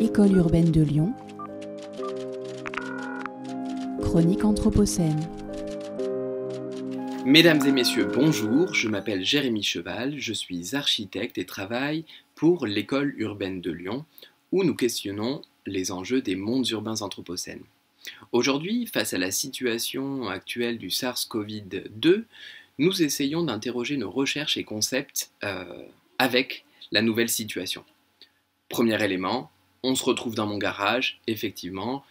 École urbaine de Lyon. Chronique anthropocène. Mesdames et messieurs, bonjour, je m'appelle Jérémy Cheval, je suis architecte et travaille pour l'École urbaine de Lyon, où nous questionnons les enjeux des mondes urbains anthropocènes. Aujourd'hui, face à la situation actuelle du SARS-CoV-2, nous essayons d'interroger nos recherches et concepts avec la nouvelle situation. Premier élément, on se retrouve dans mon garage, effectivement,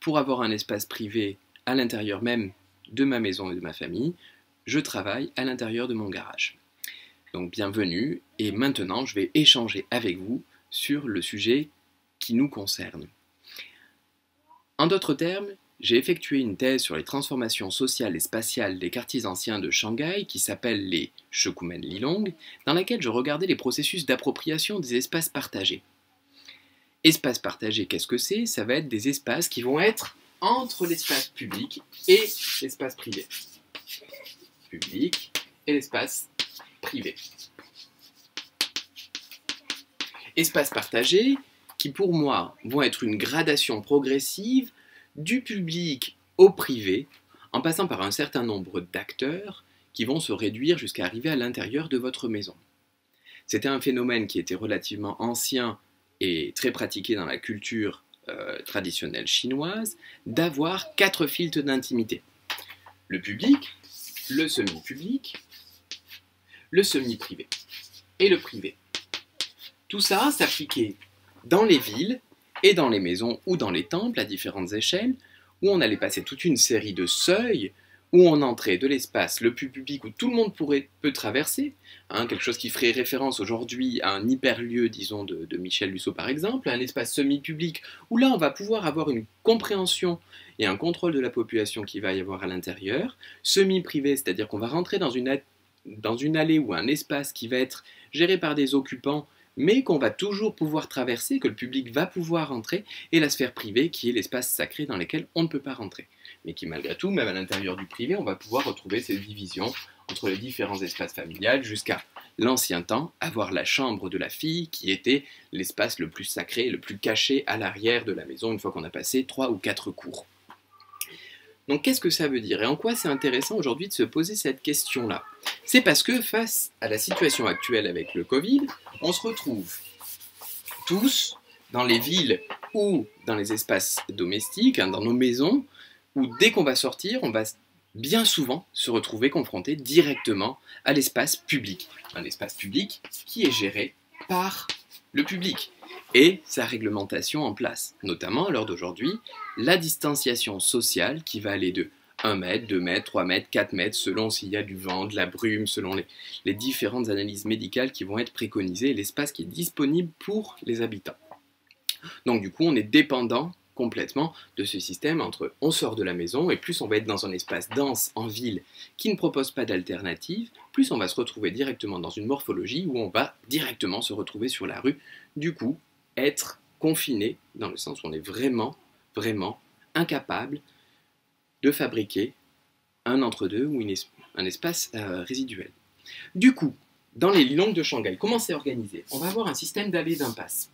pour avoir un espace privé à l'intérieur même de ma maison et de ma famille, je travaille à l'intérieur de mon garage. Donc bienvenue, et maintenant je vais échanger avec vous sur le sujet qui nous concerne. En d'autres termes, j'ai effectué une thèse sur les transformations sociales et spatiales des quartiers anciens de Shanghai qui s'appelle les Shikumen Lilong, dans laquelle je regardais les processus d'appropriation des espaces partagés. Espaces partagés, qu'est-ce que c'est? Ça va être des espaces qui vont être entre l'espace public et l'espace privé. Public et l'espace privé. Espaces partagés qui, pour moi, vont être une gradation progressive du public au privé, en passant par un certain nombre d'acteurs qui vont se réduire jusqu'à arriver à l'intérieur de votre maison. C'était un phénomène qui était relativement ancien et très pratiqué dans la culture traditionnelle chinoise, d'avoir 4 filtres d'intimité. Le public, le semi-public, le semi-privé et le privé. Tout ça s'appliquait dans les villes et dans les maisons ou dans les temples à différentes échelles, où on allait passer toute une série de seuils, où on entrait de l'espace le plus public où tout le monde peut traverser, quelque chose qui ferait référence aujourd'hui à un hyperlieu, disons, de Michel Luceau par exemple, un espace semi-public où là on va pouvoir avoir une compréhension et un contrôle de la population qui va y avoir à l'intérieur, semi-privé, c'est-à-dire qu'on va rentrer dans une allée ou un espace qui va être géré par des occupants, mais qu'on va toujours pouvoir traverser, que le public va pouvoir entrer, et la sphère privée qui est l'espace sacré dans lequel on ne peut pas rentrer. Mais qui malgré tout, même à l'intérieur du privé, on va pouvoir retrouver ces divisions entre les différents espaces familiales jusqu'à l'ancien temps, avoir la chambre de la fille qui était l'espace le plus sacré, le plus caché à l'arrière de la maison une fois qu'on a passé 3 ou 4 cours. Donc qu'est-ce que ça veut dire et en quoi c'est intéressant aujourd'hui de se poser cette question-là? C'est parce que face à la situation actuelle avec le Covid, on se retrouve tous dans les villes ou dans les espaces domestiques, dans nos maisons, où dès qu'on va sortir, on va bien souvent se retrouver confronté directement à l'espace public. Un espace public qui est géré par le public et sa réglementation en place, notamment à l'heure d'aujourd'hui, la distanciation sociale qui va aller de 1 mètre, 2 mètres, 3 mètres, 4 mètres, selon s'il y a du vent, de la brume, selon les différentes analyses médicales qui vont être préconisées et l'espace qui est disponible pour les habitants. Donc du coup, on est dépendant complètement de ce système entre on sort de la maison et plus on va être dans un espace dense en ville qui ne propose pas d'alternative, plus on va se retrouver directement dans une morphologie où on va directement se retrouver sur la rue, du coup être confiné dans le sens où on est vraiment incapable de fabriquer un entre-deux ou un espace résiduel. Du coup, dans les Lilong de Shanghai, comment c'est organisé? On va avoir un système d'allées d'impasse.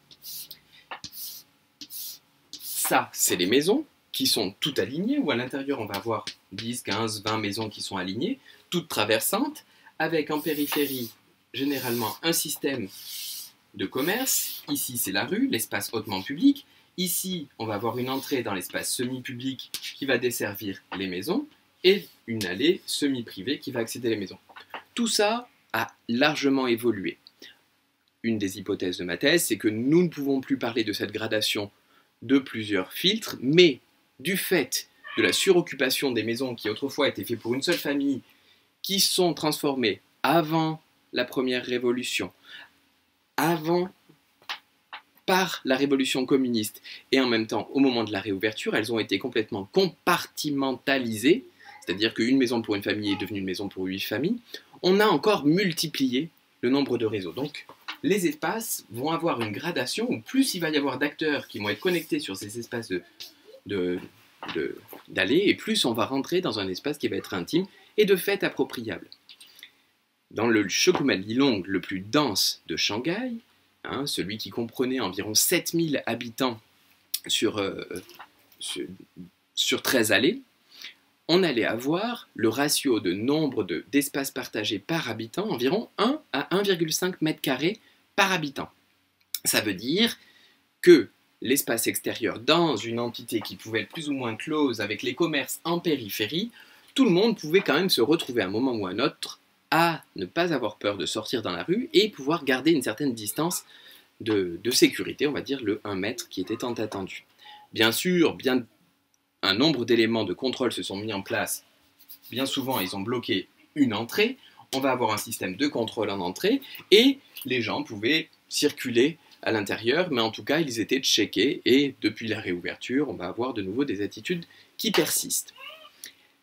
Ça, c'est les maisons qui sont toutes alignées, où à l'intérieur, on va avoir 10, 15, 20 maisons qui sont alignées, toutes traversantes, avec en périphérie, généralement, un système de commerce. Ici, c'est la rue, l'espace hautement public. Ici, on va avoir une entrée dans l'espace semi-public qui va desservir les maisons et une allée semi-privée qui va accéder aux maisons. Tout ça a largement évolué. Une des hypothèses de ma thèse, c'est que nous ne pouvons plus parler de cette gradation de plusieurs filtres, mais du fait de la suroccupation des maisons qui autrefois étaient faites pour une seule famille, qui sont transformées avant la première révolution, par la révolution communiste, et en même temps, au moment de la réouverture, elles ont été complètement compartimentalisées, c'est-à-dire qu'une maison pour une famille est devenue une maison pour 8 familles, on a encore multiplié le nombre de réseaux. Donc, les espaces vont avoir une gradation où plus il va y avoir d'acteurs qui vont être connectés sur ces espaces d'allées, et plus on va rentrer dans un espace qui va être intime et de fait appropriable. Dans le Shikumen Lilong le plus dense de Shanghai, celui qui comprenait environ 7000 habitants sur 13 allées, on allait avoir le ratio de nombre d'espaces partagés par habitant environ 1 à 1,5 mètres carrés par habitant. Ça veut dire que l'espace extérieur dans une entité qui pouvait être plus ou moins close avec les commerces en périphérie, tout le monde pouvait quand même se retrouver à un moment ou à un autre à ne pas avoir peur de sortir dans la rue et pouvoir garder une certaine distance de sécurité, on va dire le 1 mètre qui était tant attendu. Bien sûr, un nombre d'éléments de contrôle se sont mis en place. Bien souvent, ils ont bloqué une entrée. On va avoir un système de contrôle en entrée et les gens pouvaient circuler à l'intérieur, mais en tout cas, ils étaient checkés et depuis la réouverture, on va avoir de nouveau des attitudes qui persistent.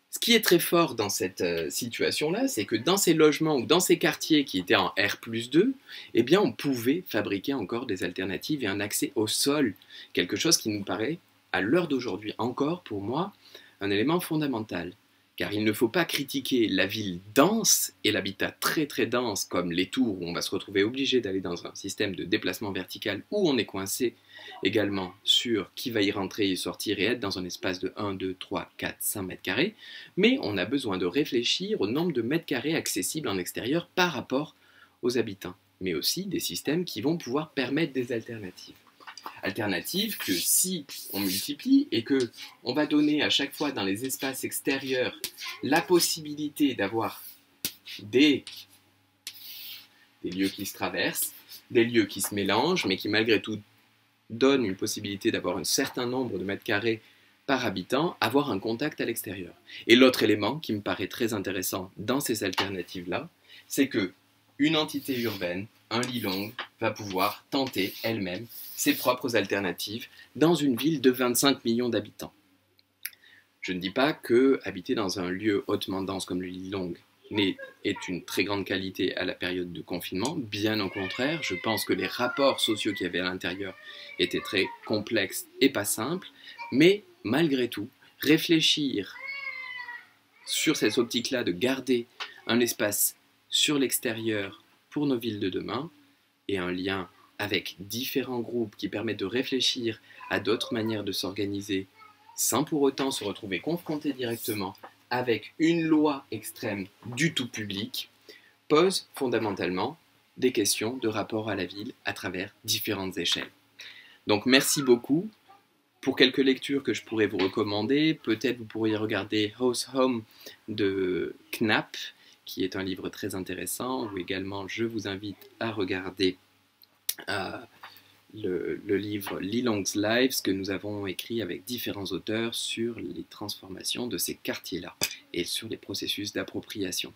Ce qui est très fort dans cette situation-là, c'est que dans ces logements ou dans ces quartiers qui étaient en R+2, eh bien, on pouvait fabriquer encore des alternatives et un accès au sol, quelque chose qui nous paraît, à l'heure d'aujourd'hui encore, pour moi, un élément fondamental. Car il ne faut pas critiquer la ville dense et l'habitat très très dense comme les tours où on va se retrouver obligé d'aller dans un système de déplacement vertical où on est coincé également sur qui va y rentrer et sortir et être dans un espace de 1, 2, 3, 4, 5 mètres carrés, mais on a besoin de réfléchir au nombre de mètres carrés accessibles en extérieur par rapport aux habitants, mais aussi des systèmes qui vont pouvoir permettre des alternatives. Alternatives que si on multiplie et que on va donner à chaque fois dans les espaces extérieurs la possibilité d'avoir des lieux qui se traversent, des lieux qui se mélangent, mais qui malgré tout donnent une possibilité d'avoir un certain nombre de mètres carrés par habitant, avoir un contact à l'extérieur. Et l'autre élément qui me paraît très intéressant dans ces alternatives-là, c'est que une entité urbaine, un Lilong, va pouvoir tenter elle-même ses propres alternatives dans une ville de 25 millions d'habitants. Je ne dis pas que habiter dans un lieu hautement dense comme le Lilong est une très grande qualité à la période de confinement, bien au contraire, je pense que les rapports sociaux qu'il y avait à l'intérieur étaient très complexes et pas simples, mais malgré tout, réfléchir sur cette optique-là de garder un espace sur l'extérieur pour nos villes de demain et un lien avec différents groupes qui permettent de réfléchir à d'autres manières de s'organiser sans pour autant se retrouver confrontés directement avec une loi extrême du tout public, pose fondamentalement des questions de rapport à la ville à travers différentes échelles. Donc merci beaucoup. Pour quelques lectures que je pourrais vous recommander, peut-être vous pourriez regarder House Home de Knapp, qui est un livre très intéressant, ou également je vous invite à regarder le livre Lilong's Lives que nous avons écrit avec différents auteurs sur les transformations de ces quartiers-là et sur les processus d'appropriation.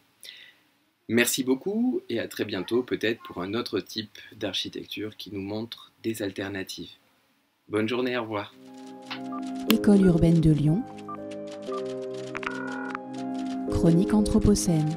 Merci beaucoup et à très bientôt peut-être pour un autre type d'architecture qui nous montre des alternatives. Bonne journée, au revoir. École urbaine de Lyon. Chronique anthropocène.